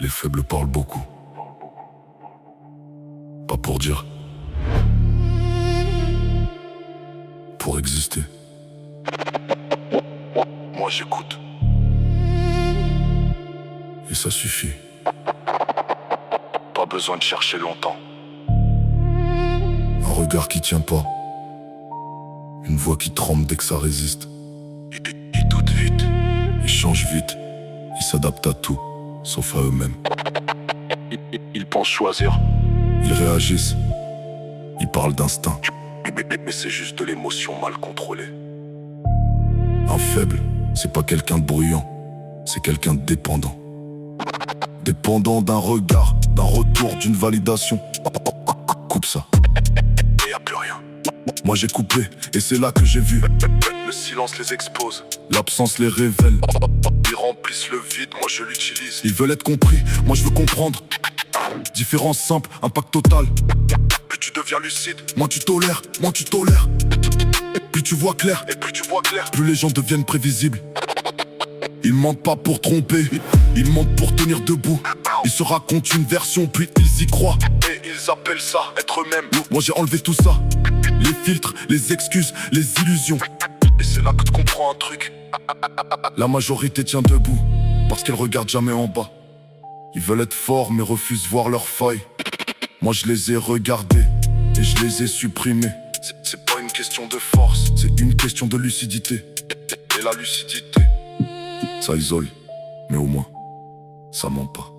Les faibles parlent beaucoup. Pas pour dire. Pour exister. Moi j'écoute. Et ça suffit. Pas besoin de chercher longtemps. Un regard qui tient pas. Une voix qui tremble dès que ça résiste. Ils doutent vite. Ils changent vite. Ils s'adaptent à tout, sauf à eux-mêmes. Ils pensent choisir. Ils réagissent. Ils parlent d'instinct. Mais c'est juste de l'émotion mal contrôlée. Un faible, c'est pas quelqu'un de bruyant. C'est quelqu'un de dépendant. Dépendant d'un regard, d'un retour, d'une validation. Coupe ça. Et y a plus rien. Moi j'ai coupé, et c'est là que j'ai vu. Le silence les expose, l'absence les révèle. Ils remplissent le vide, moi je l'utilise. Ils veulent être compris, moi je veux comprendre. Différence simple, impact total. Plus tu deviens lucide, moins tu tolères, moins tu tolères. Plus tu vois clair, et plus tu vois clair, plus les gens deviennent prévisibles. Ils mentent pas pour tromper, ils mentent pour tenir debout. Ils se racontent une version, puis ils y croient. Et ils appellent ça être eux-mêmes. Moi j'ai enlevé tout ça. Les filtres, les excuses, les illusions. Et c'est là que tu comprends un truc. La majorité tient debout, parce qu'elle regarde jamais en bas. Ils veulent être forts mais refusent voir leurs failles. Moi je les ai regardés, et je les ai supprimés. C'est pas une question de force, c'est une question de lucidité. Et la lucidité, ça isole, mais au moins, ça ment pas.